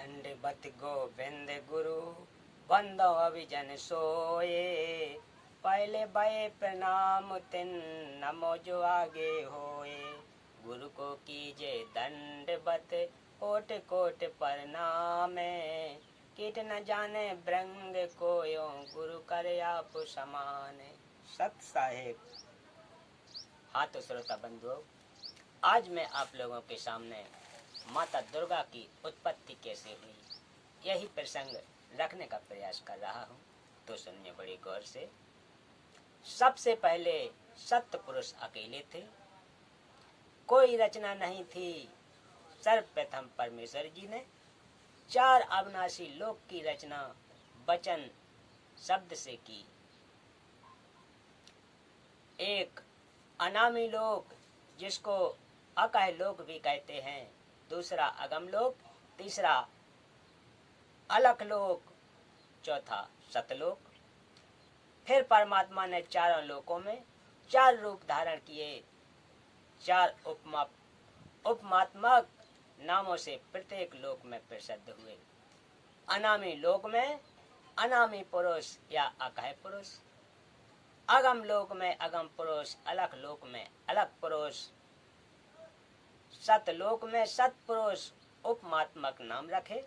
दंडवत गोविंद गुरु बंदो अभिजन सोए। पहले भय प्रणाम तिन नमो जो आगे होए। गुरु को कीजे दंडवत कोट कोट प्रणाम। कीट न जाने ब्रंग को यो गुरु करे आप समान। सत साहेब। हाँ तो श्रोता बंधुओं, आज मैं आप लोगों के सामने माता दुर्गा की उत्पत्ति कैसे हुई यही प्रसंग रखने का प्रयास कर रहा हूँ, तो सुनिए बड़ी गौर से। सबसे पहले सत्य पुरुष अकेले थे, कोई रचना नहीं थी। सर्वप्रथम परमेश्वर जी ने चार अविनाशी लोक की रचना वचन शब्द से की। एक अनामी लोक जिसको अकह लोक भी कहते हैं, दूसरा अगम लोक, तीसरा अलख लोक, चौथा सतलोक। फिर परमात्मा ने चारों लोकों में चार रूप धारण किए, चार उपमात्मक नामों से प्रत्येक लोक में प्रसिद्ध हुए। अनामी लोक में अनामी पुरुष या अकह पुरुष, अगम लोक में अगम पुरुष, अलख लोक में अलख पुरुष, सतलोक में सतपुरुष उपमात्मक नाम रखे।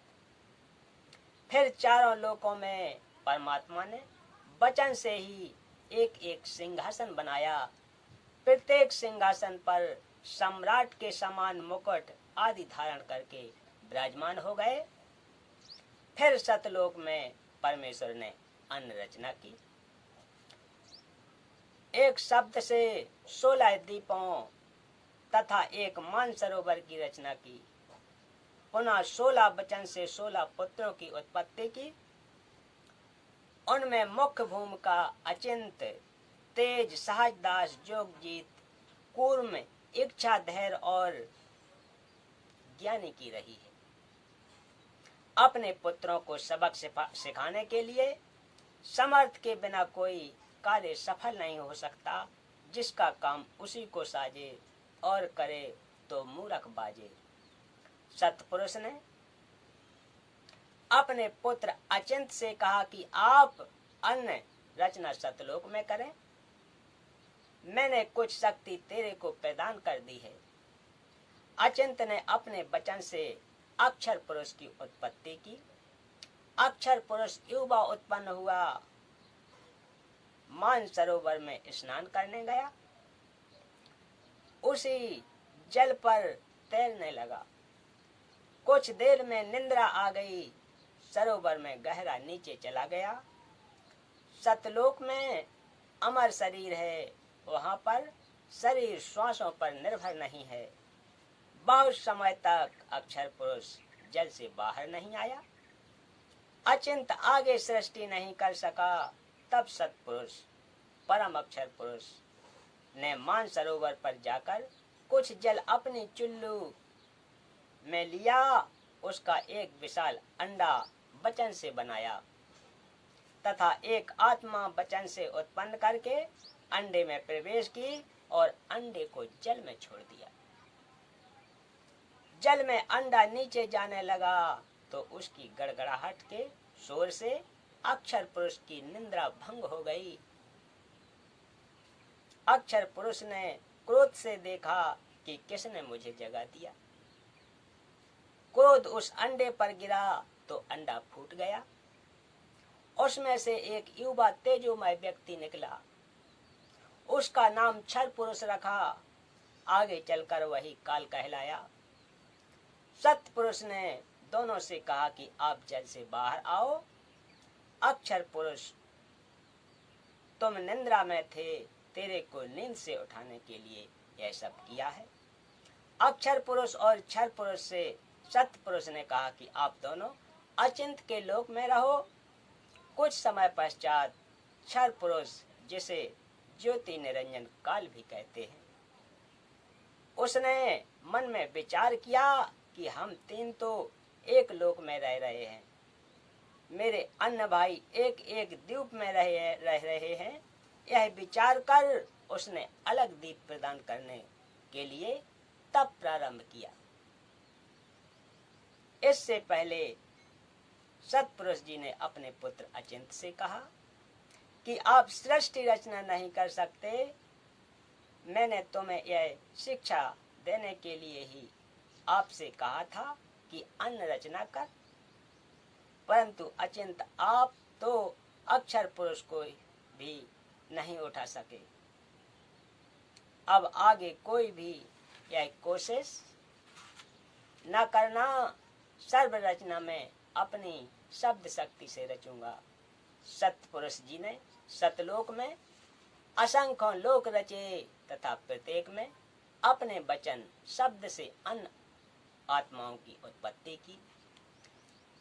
फिर चारों लोकों में परमात्मा ने वचन से ही एक एक सिंहासन बनाया। प्रत्येक सिंहासन पर सम्राट के समान मुकुट आदि धारण करके विराजमान हो गए। फिर सतलोक में परमेश्वर ने अन्न रचना की। एक शब्द से 16 दीपों तथा एक मानसरोवर की रचना की। पुनः 16 वचन से 16 पुत्रों की उत्पत्ति की। उनमें मुख्य भूमिका अचिंत, तेज, सहजदास, जोगजीत, कूर्म, इच्छा, धैर्य और ज्ञानी की रही है। अपने पुत्रों को सबक सिखाने के लिए समर्थ के बिना कोई कार्य सफल नहीं हो सकता। जिसका काम उसी को साजे और करे तो मूर्ख बाजे। सतपुरुष ने अपने पुत्र अचिंत से कहा कि आप अन्न रचना सतलोक में करें। मैंने कुछ शक्ति तेरे को प्रदान कर दी है। अचिंत ने अपने वचन से अक्षर पुरुष की उत्पत्ति की। अक्षर पुरुष युवा उत्पन्न हुआ, मानसरोवर में स्नान करने गया। उसी जल पर तैरने लगा। कुछ देर में निंद्रा आ गई, सरोवर में गहरा नीचे चला गया। सतलोक में अमर शरीर है, वहां पर शरीर श्वासों पर निर्भर नहीं है। बहुत समय तक अक्षर पुरुष जल से बाहर नहीं आया। अचिंत आगे सृष्टि नहीं कर सका। तब सतपुरुष परम अक्षर पुरुष ने मानसरोवर पर जाकर कुछ जल अपनी चुल्लू में लिया। उसका एक विशाल अंडा वचन से बनाया तथा एक आत्मा वचन से उत्पन्न करके अंडे में प्रवेश की और अंडे को जल में छोड़ दिया। जल में अंडा नीचे जाने लगा तो उसकी गड़गड़ाहट के शोर से अक्षर पुरुष की निंद्रा भंग हो गई। अक्षर पुरुष ने क्रोध से देखा कि किसने मुझे जगा दिया। क्रोध उस अंडे पर गिरा तो अंडा फूट गया। उसमें से एक युवा तेजोमय व्यक्ति निकला। उसका नाम क्षर पुरुष रखा। आगे चलकर वही काल कहलाया। सत्य पुरुष ने दोनों से कहा कि आप जल से बाहर आओ। अक्षर पुरुष, तुम निंद्रा में थे, तेरे को नींद से उठाने के लिए यह सब किया है। अक्षर पुरुष और क्षर पुरुष से सत्य पुरुष ने कहा कि आप दोनों अचिंत के लोक में रहो। कुछ समय पश्चात क्षर पुरुष, जिसे ज्योति निरंजन काल भी कहते हैं, उसने मन में विचार किया कि हम तीन तो एक लोक में रह रहे हैं, मेरे अन्य भाई एक एक द्वीप में रह रहे हैं। यह विचार कर उसने अलग द्वीप प्रदान करने के लिए तप प्रारंभ किया। इससे पहले सतपुरुष जी ने अपने पुत्र अचिंत से कहा कि आप सृष्टि रचना नहीं कर सकते। मैंने तुम्हें यह शिक्षा देने के लिए ही आपसे कहा था कि अन्न रचना कर, परंतु अचिंत आप तो अक्षर पुरुष को भी नहीं उठा सके। अब आगे कोई भी यह कोशिश न करना। सर्व रचना में अपनी शब्द शक्ति से रचूंगा। सतपुरुष जी ने सतलोक में असंख्यों लोक रचे तथा प्रत्येक में अपने वचन शब्द से अन्य आत्माओं की उत्पत्ति की।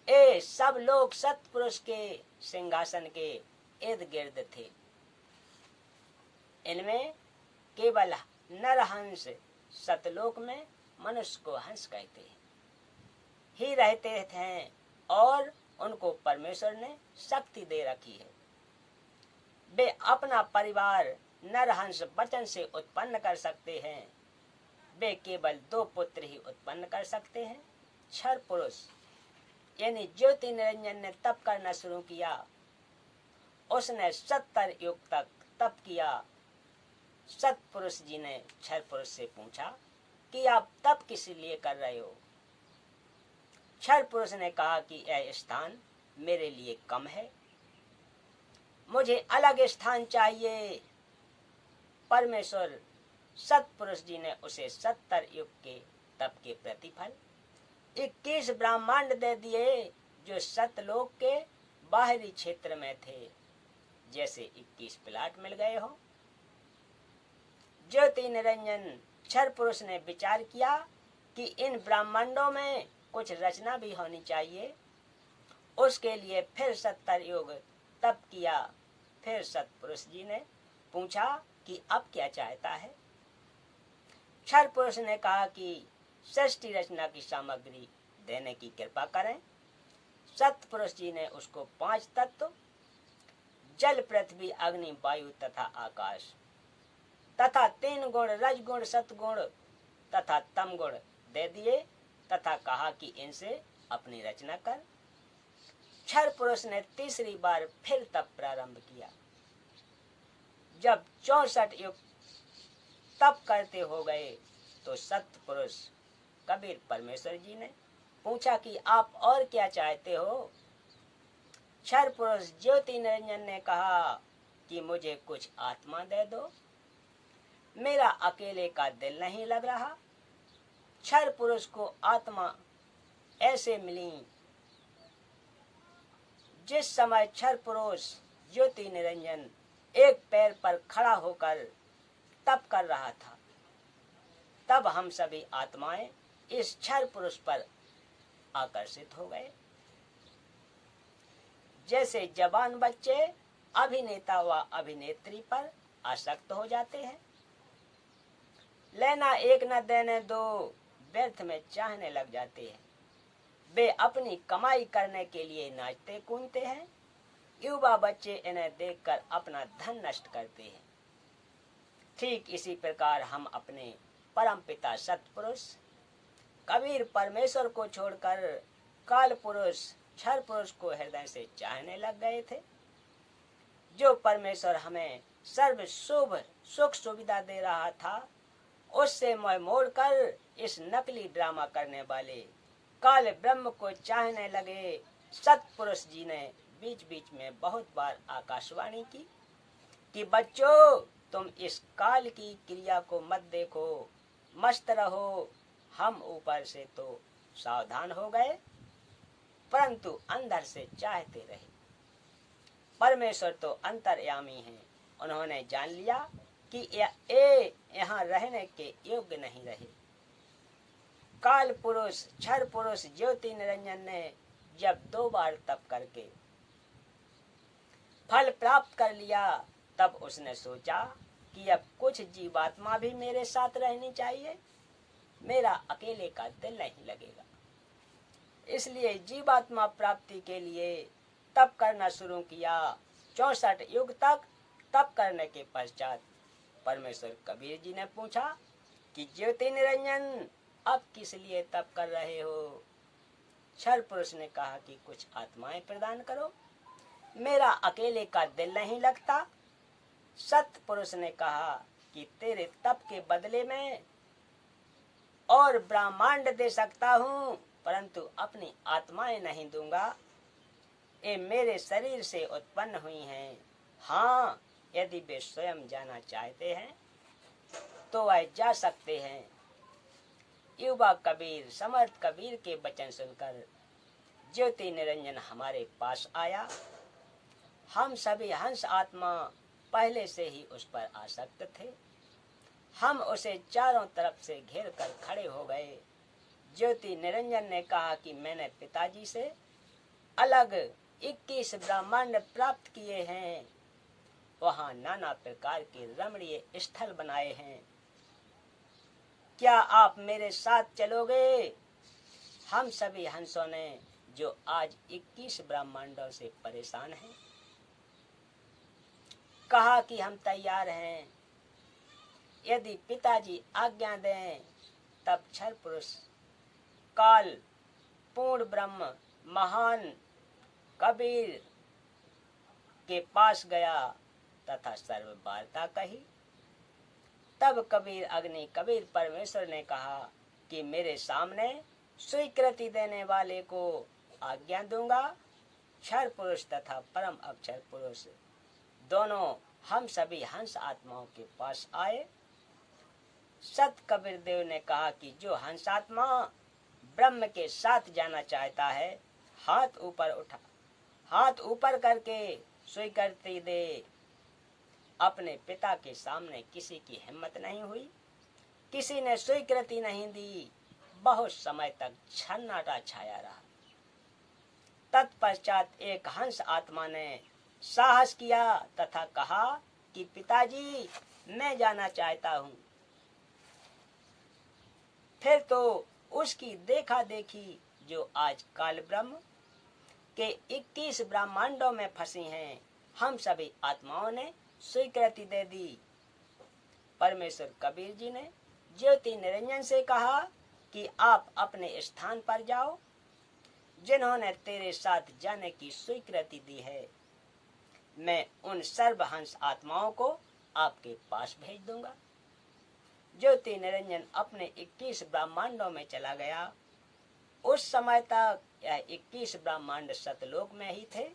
ये सब लोग सतपुरुष के सिंहासन के इर्द गिर्द थे। इनमें केवल नरहंस सतलोक में मनुष्य को हंस कहते हैं ही रहते थे और उनको परमेश्वर ने शक्ति दे रखी है। वे अपना परिवार नरहंस वचन से उत्पन्न कर सकते हैं। वे केवल 2 पुत्र ही उत्पन्न कर सकते हैं। क्षर पुरुष यानी ज्योति निरंजन ने तप करना शुरू किया। उसने 70 युग तक तप किया। सतपुरुष जी ने क्षर पुरुष से पूछा कि आप तप किस लिए कर रहे हो। क्षर पुरुष ने कहा कि यह स्थान मेरे लिए कम है, मुझे अलग स्थान चाहिए। परमेश्वर सतपुरुष जी ने उसे 70 युग के तप के प्रतिफल 21 ब्रह्मांड दे दिए जो सतलोक के बाहरी क्षेत्र में थे। जैसे 21 प्लाट मिल गए हो। ज्योति निरंजन क्षर पुरुष ने विचार किया कि इन ब्रह्मांडों में कुछ रचना भी होनी चाहिए। उसके लिए फिर 70 युग तप किया। फिर सतपुरुष जी ने पूछा कि अब क्या चाहता है। क्षर पुरुष ने कहा कि सृष्टि रचना की सामग्री देने की कृपा करें। सतपुरुष जी ने उसको 5 तत्व जल, पृथ्वी, अग्नि, वायु तथा आकाश तथा 3 गुण रजगुण, सतगुण तथा तम गुण दे दिए तथा कहा कि इनसे अपनी रचना कर। क्षर पुरुष ने तीसरी बार फिर तप प्रारंभ किया। जब 64 युग तप करते हो गए तो सतपुरुष कबीर परमेश्वर जी ने पूछा कि आप और क्या चाहते हो। क्षर पुरुष ज्योति निरंजन ने कहा कि मुझे कुछ आत्मा दे दो, मेरा अकेले का दिल नहीं लग रहा। क्षर पुरुष को आत्मा ऐसे मिली जिस समय क्षर पुरुष ज्योति निरंजन एक पैर पर खड़ा होकर तप कर रहा था, तब हम सभी आत्माएं इस क्षर पुरुष पर आकर्षित हो गए। जैसे जवान बच्चे अभिनेता व अभिनेत्री पर आसक्त हो जाते हैं। लेना एक न देने दो व्यर्थ में चाहने लग जाते हैं। वे अपनी कमाई करने के लिए नाचते कूदते हैं। युवा बच्चे इन्हें देखकर अपना धन नष्ट करते हैं। ठीक इसी प्रकार हम अपने परम पिता सतपुरुष कबीर परमेश्वर को छोड़कर काल पुरुष क्षर पुरुष को हृदय से चाहने लग गए थे। जो परमेश्वर हमें सर्व शुभ सुख सुविधा दे रहा था, उससे मोह मोड़कर इस नकली ड्रामा करने वाले काल ब्रह्म को चाहने लगे। सतपुरुष जी ने बीच बीच में बहुत बार आकाशवाणी की कि बच्चों, तुम इस काल की क्रिया को मत देखो, मस्त रहो। हम ऊपर से तो सावधान हो गए, परंतु अंदर से चाहते रहे। परमेश्वर तो अंतर्यामी हैं। उन्होंने जान लिया कि ये यहाँ रहने के योग्य नहीं रहे। काल पुरुष क्षर पुरुष ज्योति निरंजन ने जब 2 बार तप करके फल प्राप्त कर लिया, तब उसने सोचा कि अब कुछ जीवात्मा भी मेरे साथ रहनी चाहिए। मेरा अकेले का दिल नहीं लगेगा। इसलिए जीवात्मा प्राप्ति के लिए तप करना शुरू किया। 64 युग तक तप करने के पश्चात परमेश्वर कबीर जी ने पूछा कि ज्योति निरंजन, अब किस लिए तप कर रहे हो। क्षर पुरुष ने कहा कि कुछ आत्माएं प्रदान करो, मेरा अकेले का दिल नहीं लगता। सत्य पुरुष ने कहा कि तेरे तप के बदले में और ब्रह्मांड दे सकता हूँ, परंतु अपनी आत्माएं नहीं दूंगा। ये मेरे शरीर से उत्पन्न हुई हैं। हाँ, यदि वे स्वयं जाना चाहते हैं तो वह जा सकते हैं। युवा कबीर समर्थ कबीर के वचन सुनकर ज्योति निरंजन हमारे पास आया। हम सभी हंस आत्मा पहले से ही उस पर आसक्त थे। हम उसे चारों तरफ से घेर कर खड़े हो गए। ज्योति निरंजन ने कहा कि मैंने पिताजी से अलग 21 ब्रह्मांड प्राप्त किए हैं। वहां नाना प्रकार के रमणीय स्थल बनाए हैं। क्या आप मेरे साथ चलोगे? हम सभी हंसों ने, जो आज 21 ब्रह्मांडों से परेशान हैं, कहा कि हम तैयार हैं। यदि पिताजी आज्ञा दें तब क्षर पुरुष काल पूर्ण ब्रह्म महान कबीर के पास गया तथा सर्व वार्ता कही। तब कबीर अग्नि कबीर परमेश्वर ने कहा कि मेरे सामने स्वीकृति देने वाले को आज्ञा दूंगा। क्षर पुरुष तथा परम अक्षर पुरुष दोनों हम सभी हंस आत्माओं के पास आए। सत कबीर देव ने कहा कि जो हंस आत्मा ब्रह्म के साथ जाना चाहता है, हाथ ऊपर करके स्वीकृति दे। अपने पिता के सामने किसी की हिम्मत नहीं हुई, किसी ने स्वीकृति नहीं दी। बहुत समय तक सन्नाटा छाया रहा। तत्पश्चात एक हंस आत्मा ने साहस किया तथा कहा कि पिताजी, मैं जाना चाहता हूँ। फिर तो उसकी देखा देखी जो आज काल ब्रह्म के 21 ब्रह्मांडों में फंसी हैं, हम सभी आत्माओं ने स्वीकृति दे दी। परमेश्वर कबीर जी ने ज्योति निरंजन से कहा कि आप अपने स्थान पर जाओ। जिन्होंने तेरे साथ जाने की स्वीकृति दी है, मैं उन सर्वहंस आत्माओं को आपके पास भेज दूंगा। ज्योति निरंजन अपने 21 ब्रह्मांडों में चला गया। उस समय तक यह 21 ब्रह्मांड सतलोक में ही थे।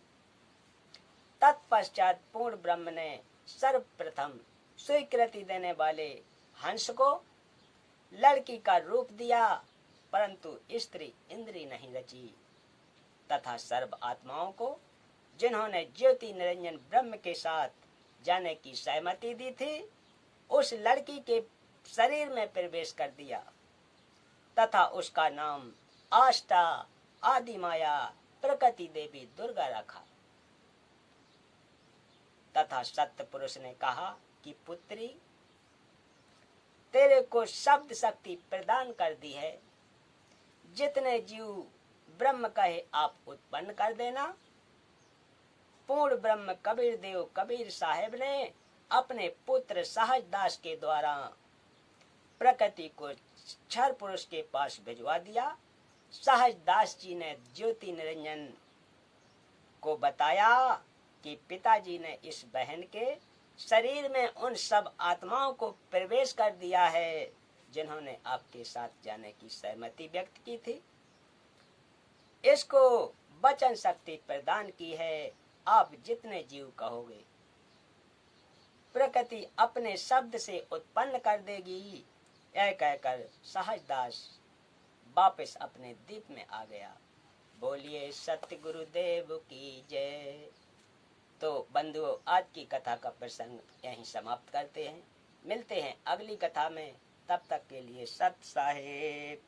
तत्पश्चात पूर्ण ब्रह्म ने सर्वप्रथम स्वीकृति देने वाले हंस को लड़की का रूप दिया, परंतु स्त्री इंद्री नहीं रची। तथा सर्व आत्माओं को जिन्होंने ज्योति निरंजन ब्रह्म के साथ जाने की सहमति दी थी, उस लड़की के शरीर में प्रवेश कर दिया तथा उसका नाम आष्टा आदि माया प्रकृति देवी दुर्गा रखा। तथा सत्य पुरुष ने कहा कि पुत्री, तेरे को शब्द शक्ति प्रदान कर दी है। जितने जीव ब्रह्म कहे आप उत्पन्न कर देना। पूर्ण ब्रह्म कबीर देव कबीर साहेब ने अपने पुत्र सहजदास के द्वारा प्रकृति को क्षर पुरुष के पास भिजवा दिया। सहजदास जी ने ज्योति निरंजन को बताया कि पिताजी ने इस बहन के शरीर में उन सब आत्माओं को प्रवेश कर दिया है जिन्होंने आपके साथ जाने की सहमति व्यक्त की थी। इसको वचन शक्ति प्रदान की है। आप जितने जीव कहोगे प्रकृति अपने शब्द से उत्पन्न कर देगी। यह कहकर सहजदास वापस अपने द्वीप में आ गया। बोलिए सत्य गुरुदेव की जय। तो बंधुओं, आज की कथा का प्रसंग यहीं समाप्त करते हैं। मिलते हैं अगली कथा में। तब तक के लिए सत साहेब।